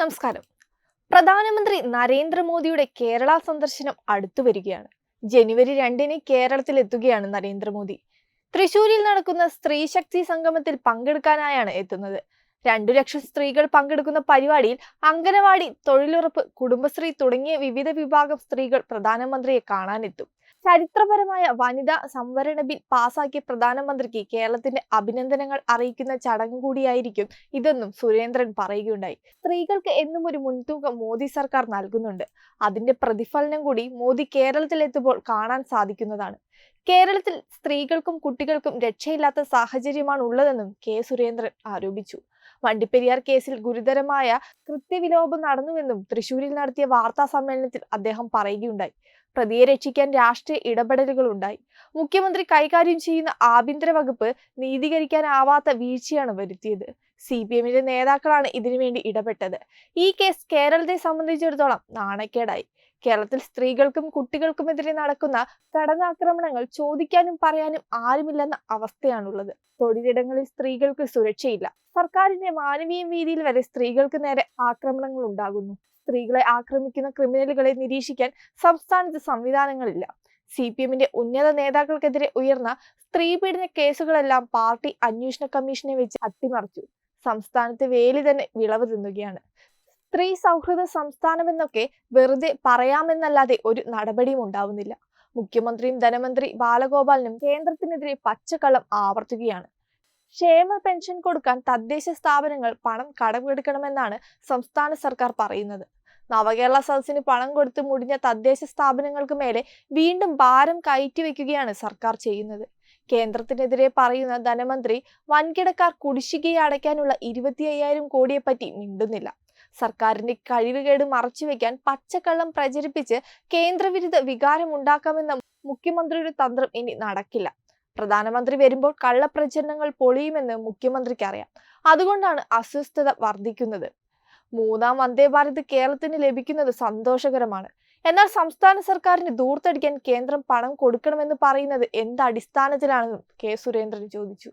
നമസ്കാരം. പ്രധാനമന്ത്രി നരേന്ദ്രമോദിയുടെ കേരള സന്ദർശനം അടുത്തു വരികയാണ്. ജനുവരി 2-ന് കേരളത്തിലെത്തുകയാണ് നരേന്ദ്രമോദി. തൃശൂരിൽ നടക്കുന്ന സ്ത്രീശക്തി സംഗമത്തിൽ പങ്കെടുക്കാനായാണ് എത്തുന്നത്. 2 ലക്ഷം സ്ത്രീകൾ പങ്കെടുക്കുന്ന പരിപാടിയിൽ അംഗനവാടി, തൊഴിലുറപ്പ്, കുടുംബശ്രീ തുടങ്ങിയ വിവിധ വിഭാഗം സ്ത്രീകൾ പ്രധാനമന്ത്രിയെ കാണാനെത്തും. ചരിത്രപരമായ വനിതാ സംവരണ ബിൽ പാസാക്കിയ പ്രധാനമന്ത്രിക്ക് കേരളത്തിന്റെ അഭിനന്ദനങ്ങൾ അറിയിക്കുന്ന ചടങ്ങ് കൂടിയായിരിക്കും ഇതെന്നും സുരേന്ദ്രൻ പറയുകയുണ്ടായി. സ്ത്രീകൾക്ക് എന്നും ഒരു മുൻതൂക്കം മോദി സർക്കാർ നൽകുന്നുണ്ട്. അതിന്റെ പ്രതിഫലനം കൂടി മോദി കേരളത്തിലെത്തുമ്പോൾ കാണാൻ സാധിക്കുന്നതാണ്. കേരളത്തിൽ സ്ത്രീകൾക്കും കുട്ടികൾക്കും രക്ഷയില്ലാത്ത സാഹചര്യമാണ് ഉള്ളതെന്നും കെ സുരേന്ദ്രൻ ആരോപിച്ചു. വണ്ടിപ്പെരിയാർ കേസിൽ ഗുരുതരമായ കൃത്യവിലോപം നടന്നുവെന്നും തൃശൂരിൽ നടത്തിയ വാർത്താ സമ്മേളനത്തിൽ അദ്ദേഹം പറയുകയുണ്ടായി. പ്രതിയെ രക്ഷിക്കാൻ രാഷ്ട്രീയ ഇടപെടലുകൾ ഉണ്ടായി. മുഖ്യമന്ത്രി കൈകാര്യം ചെയ്യുന്ന ആഭ്യന്തര വകുപ്പ് നീതീകരിക്കാനാവാത്ത വീഴ്ചയാണ് വരുത്തിയത്. CPM-ന്റെ നേതാക്കളാണ് ഇതിനുവേണ്ടി ഇടപെട്ടത്. ഈ കേസ് കേരളത്തെ സംബന്ധിച്ചിടത്തോളം നാണക്കേടായി. കേരളത്തിൽ സ്ത്രീകൾക്കും കുട്ടികൾക്കുമെതിരെ നടക്കുന്ന കടന്നാക്രമണങ്ങൾ ചോദിക്കാനും പറയാനും ആരുമില്ലെന്ന അവസ്ഥയാണുള്ളത്. തൊഴിലിടങ്ങളിൽ സ്ത്രീകൾക്ക് സുരക്ഷയില്ല. സർക്കാരിന്റെ മാനവീയ വീതിയിൽ വരെ സ്ത്രീകൾക്ക് നേരെ ആക്രമണങ്ങൾ ഉണ്ടാകുന്നു. സ്ത്രീകളെ ആക്രമിക്കുന്ന ക്രിമിനലുകളെ നിരീക്ഷിക്കാൻ സംസ്ഥാനത്ത് സംവിധാനങ്ങളില്ല. CPM-ന്റെ ഉന്നത നേതാക്കൾക്കെതിരെ ഉയർന്ന സ്ത്രീപീഡന കേസുകളെല്ലാം പാർട്ടി അന്വേഷണ കമ്മീഷനെ വെച്ച് അട്ടിമറിച്ചു. സംസ്ഥാനത്ത് വേലി തന്നെ വിളവ് തിന്നുകയാണ്. സ്ത്രീ സൗഹൃദ സംസ്ഥാനമെന്നൊക്കെ വെറുതെ പറയാമെന്നല്ലാതെ ഒരു നടപടിയും ഉണ്ടാവുന്നില്ല. മുഖ്യമന്ത്രിയും ധനമന്ത്രി ബാലഗോപാലിനും കേന്ദ്രത്തിനെതിരെ പച്ചക്കള്ളം ആവർത്തിക്കുകയാണ്. ക്ഷേമ പെൻഷൻ കൊടുക്കാൻ തദ്ദേശ സ്ഥാപനങ്ങൾ പണം കടമെടുക്കണമെന്നാണ് സംസ്ഥാന സർക്കാർ പറയുന്നത്. നവകേരള സദസ്സിന് പണം കൊടുത്ത് മുടിഞ്ഞ തദ്ദേശ സ്ഥാപനങ്ങൾക്ക് മേലെ വീണ്ടും ഭാരം കയറ്റിവെക്കുകയാണ് സർക്കാർ ചെയ്യുന്നത്. കേന്ദ്രത്തിനെതിരെ പറയുന്ന ധനമന്ത്രി വൻകിടക്കാർ കുടിശ്ശികയെ അടയ്ക്കാനുള്ള 25,000 കോടിയെപ്പറ്റി മിണ്ടുന്നില്ല. സർക്കാരിന്റെ കഴിവുകേട് മറച്ചുവെക്കാൻ പച്ചക്കള്ളം പ്രചരിപ്പിച്ച് കേന്ദ്രവിരുദ്ധ വികാരം ഉണ്ടാക്കാമെന്ന മുഖ്യമന്ത്രിയുടെ തന്ത്രം ഇനി നടക്കില്ല. പ്രധാനമന്ത്രി വരുമ്പോൾ കള്ളപ്രചരണങ്ങൾ പൊളിയുമെന്ന് മുഖ്യമന്ത്രിക്ക് അറിയാം. അതുകൊണ്ടാണ് അസ്വസ്ഥത വർദ്ധിക്കുന്നത്. 3-ാം വന്ദേ ഭാരത് കേരളത്തിന് ലഭിക്കുന്നത് സന്തോഷകരമാണ്. എന്നാൽ സംസ്ഥാന സർക്കാരിന് ദൂർത്തടിക്കാൻ കേന്ദ്രം പണം കൊടുക്കണമെന്ന് പറയുന്നത് എന്ത് അടിസ്ഥാനത്തിലാണെന്നും കെ സുരേന്ദ്രൻ ചോദിച്ചു.